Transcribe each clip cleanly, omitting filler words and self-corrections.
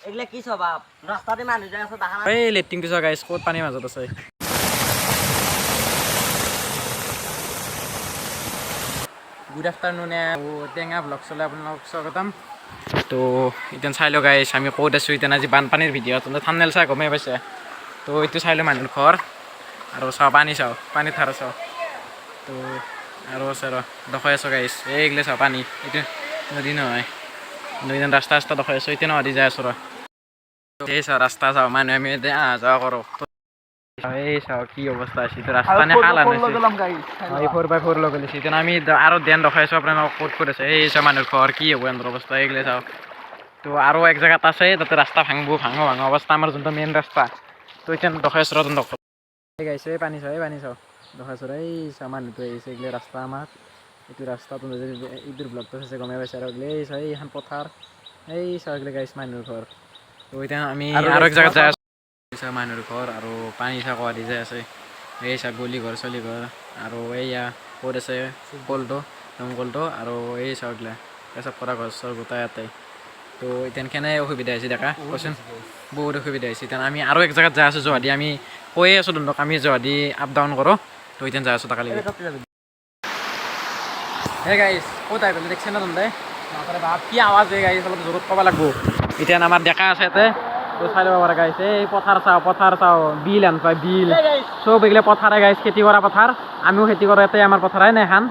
এগুলা কি স্বভাৱ ৰাস্তাতে মানুহ যায় আছে দেখা এই লেট্ৰিনটো চোৱা গাইছ ক'ত পানীৰ মাজত আছে গুড আফটাৰনুন টেঙা ব্লগ চলে আপোনালোকক স্বাগতম তো এতিয়া চাই লওঁ গাইছ আমি ক'ত আছোঁ এতিয়া আজি বানপানীৰ ভিডিঅ' থাম্বনেইল চাই গমেই পাইছে তো এইটো চাই লওঁ মানুহৰ ঘৰ আৰু চাওঁ পানী চাওঁ পানীৰ ধাৰ চাওঁ তো আৰু আছে ৰ দেখাই আছোঁ গাইছ এইগিলা চাওঁ পানী এইটো নদী নহয় নদীখন ৰাস্তা দেখাই আছোঁ এতিয়া নদী যাই আছোঁ ৰ এই চাওঁ ৰাস্তা চাওঁ মানুহে আমি অহা যোৱা কৰোঁ এই চাওঁ কি অৱস্থা আছে এইটো ৰাস্তা নে খাল আনিছে 4x4 লৈ গৈছে এতিয়া আমি আৰু ধ্যান দেখাইছোঁ আপোনালোকক ক'ত আছে এই চাওঁ মানুহৰ ঘৰ কি হ'ব এনে অৱস্থা এইগিলা চাওঁ তো আৰু এক জেগাত আছে তাতে ৰাস্তা ভাঙব অৱস্থা আমাৰ যোনটো মেইন ৰাস্তা তো এতিয়া দেখাইছোঁ ৰ এই গাইছে পানী চাওঁ দেখাইছোঁ এই চাওঁ মানুহটো আহিছে এইগিলা ৰাস্তা আমাৰ এইটো ৰাস্তাটো এইটোৰ ব্লগটো চাইছে গমেই পাইছে আৰু এই চাওঁ এইখন পথাৰ এই চাওঁ এইগিলা গাইছে মানুহৰ ঘৰ তো এতিয়া আমি আৰু এক জেগাত যাই আছোঁ চাওঁ মানুহৰ ঘৰ আৰু পানী চাকোৱা দি যাই আছে এই চাওঁ গলি ঘৰ চলি ঘৰ আৰু এইয়া ক'ত আছে দমকলটো আৰু এই চাওঁ এইগিলা পেচাব কৰা ঘৰ চৰ গোটাই ইয়াতে তো এতিয়া কেনে অসুবিধা হৈছে দেখা কচোন বহুত অসুবিধা হৈছে এতিয়া আমি আৰু এক জেগাত যাই আছোঁ যোৱাদি আমি কৈয়ে আছোঁ তহঁতক আমি যোৱাদি আপ ডাউন কৰোঁ তো এতিয়া যাই আছোঁ তাকালি হে গাইছ ক'ত আহি পেলাই দেখছে না তহঁতে বাপ কি আৱাজ হয় গাইছ অলপ জোৰত ক'ব লাগব এতিয়া আমাৰ ডেকা আছে ইয়াতে তো চাই ল'ব পাৰে গাইছ এই পথাৰ চাওঁ বিল আন পায় বিল চব এইগিলা পথাৰে গাইছ খেতি কৰা পথাৰ আমিও খেতি কৰোঁ ইয়াতে আমাৰ পথাৰে নাই খান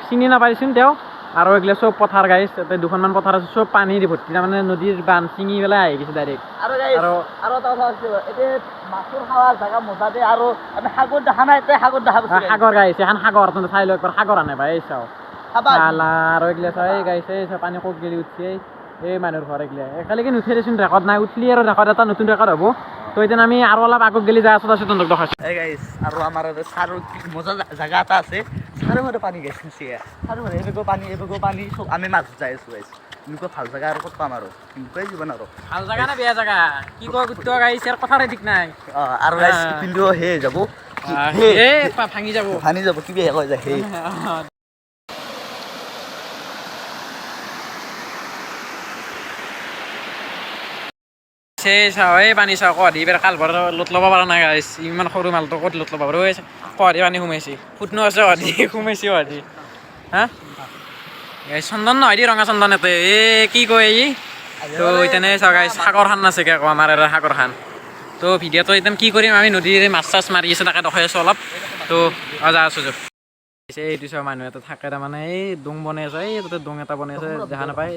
চিনি নাপাৰিছোন তেওঁ আৰু এইগিলা চব পথাৰ গাইছ ইয়াতে দুখনমান পথাৰ আছে চব পানী দি ভৰ্তি তাৰমানে নদীৰ বান ছিঙি পেলাই আহি গৈছে ডাইৰেক্ট আৰু এটা কথা আছে এতিয়া মাছৰ খাৱাৰ জাগা মজা দে আৰু আমি সাগৰ দেখা নাই এতিয়া সাগৰ দেখা পাইছোঁ সাগৰ গাইছে এখন সাগৰ তহঁতে চাই লওঁ একবাৰ সাগৰ আনে পাই এই চাওঁ আৰু এইগিলা চাওঁ এই গাইছে এই চাওঁ পানী ক'ত গেলি উঠছে এই মানুহৰ ঘৰ এইগিলা একেলগে নুঠে দেচোন ৰেকৰ্ড নাই উঠলি আৰু ৰেকৰ্ড এটা নতুন ৰেকৰ্ড হ'ব তো এতিয়া আমি আৰু অলপ আগত গেলি যাই আছোঁ তহঁতক দেখাইছোঁ এই গাইছ আৰু আমাৰ চাৰৰ মজা জাগা এটা আছে চাৰৰ মতে পানী গাইছে চাৰৰ মতে এবেগো পানী চব আমি মাছ যাই আছোঁ গাইছ এনেকুৱা ভাল জাগা আৰু ক'ত পাম আৰু এনেকুৱাই জীৱন আৰু ভাল জাগা না বেয়া জাগা কি কয় গুত্ত গাইছে আৰু কথাৰে ঠিক নাই আৰু গাইছ কিন্তু হে যাব ভাঙি যাব কি বেয়া কয় যায় সেই চাওঁ এই পানী চাওঁ কঢ়ি এইবাৰ কালভাৰ লোট ল'ব পৰা নাই গাইছ ইমান সৰু মালটো ক'ত লোট ল'ব পাৰোঁ কঢ়ি পানী সোমাইছে ফুটনো আছে কঢ়ি সোমাইছে কঢ়ি হা এই চন্দন নহয় দি ৰঙা চন্দন এতে কি কয় এই তো ইতেনে চাওঁ গাইছ সাগৰ খান নাছে আকৌ আমাৰ ইয়াৰ সাগৰ খান তো ভিডিঅ'টো এতিয়া কি কৰিম আমি নদীৰ মাছ চাছ মাৰি আছে তাকে দেখাই আছোঁ অলপ তো যাই আছোঁ এইটো চাওঁ মানুহ এটা থাকে তাৰমানে এই দোং বনাই আছে এই তাতে দোং এটা বনাই আছে দেখা নাপায়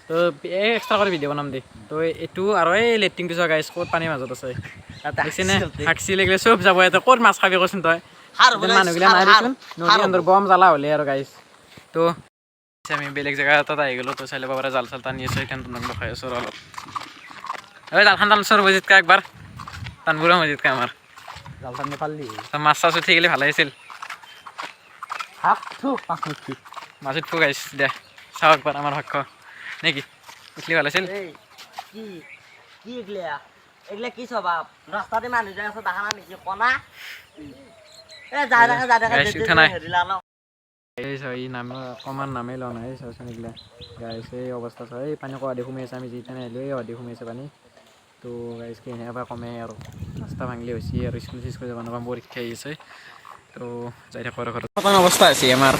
তো এই এক্সট্ৰা কৰি ভিডিঅ' বনাম দেই তো এইটো আৰু এই লেট্ৰিনটো চোৱা গাইছ ক'ত পানীৰ মাজত আছে দেখিছেনে হাকচি লাগিলে চব যাব ইয়াতে ক'ত মাছ খাবি কচোন তই মানুহগিলা নাই দেচোন নদী আন্দৰ বম জ্বালা হ'লে আৰু গাইছ তো আমি বেলেগ জেগা এটাত আহি গ'লোঁ তো চাই ল'ব পাৰে জাল চাল টানি আছোঁ এতিয়া তোমাক দেখাই আছোঁ অলপ এই জালখন টানছোৰ মজিতকৈ একবাৰ টানবোৰা মজিতকৈ আমাৰ জাল টানি পাৰলি মাছ চাছ উঠি গ'লে ভালে আছিল মাছ উঠিব গাইছ দে চাওঁ একবাৰ আমাৰ সাক্ষ্য নেকি উঠলি ভাল আছিল কি এগিলা কি স্বভাৱ ৰাস্তাতে মানুহ যায় আছে দেখা নাই নেকি কণা উঠা নাই এই চাওঁ ই নাম অকণমান নামেই লোৱা নাই চাওঁচোন এইগিলা গাইছে এই অৱস্থা চাওঁ এই পানী অধি সোমাই আছে আমি যিটো আহিলোঁ এই অধি সোমাই আছে পানী তো গাইছ কি এনেকুৱা কমে আৰু ৰাস্তা ভাঙিলে হৈছে আৰু স্কুল চিস্কুল যাব নাপাম পৰীক্ষা আহি আছে তো যাই থাকোঁ আৰু ঘৰত অৱস্থা আছে আমাৰ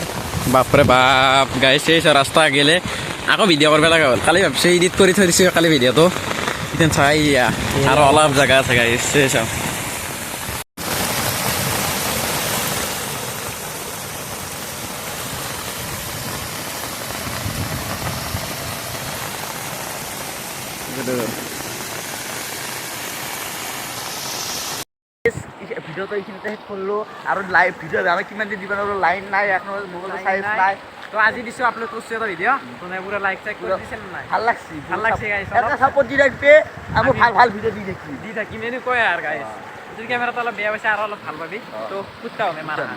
বাপৰে বাপ গাইছে ৰাস্তা গেলে আকৌ ভিডিঅ' কৰিব লগা হ'ল কালি ভাবছি এডিট কৰি থৈ দিছোঁ কালি ভিডিঅ'টো এতিয়া চাই আৰু অলপ জেগা আছে গাইছে চাওঁ ভিডিঅ'টো এইখিনিতে শেষ কৰিলোঁ আৰু লাইভ ভিডিঅ' আমি কিমান দিন দিব নোৱাৰোঁ লাইন নাই এখন মোবাইল চাৰ্জ নাই তো আজি দিছোঁ আপলোড কৰিছোঁ এটা ভিডিঅ' তোনে পুৰা লাইক চাইক কৰি দিছিল নাই ভাল লাগছি গাইছ এটা ছাপোৰ্ট দি ৰাখবে আমি ভাল ভিডিঅ' দি থাকিম এনেকৈ আৰু গাইছ যদি কেমেৰাটো অলপ বেয়া পাইছে আৰু অলপ ভাল পাবি তো কুত্তা হবে মাৰা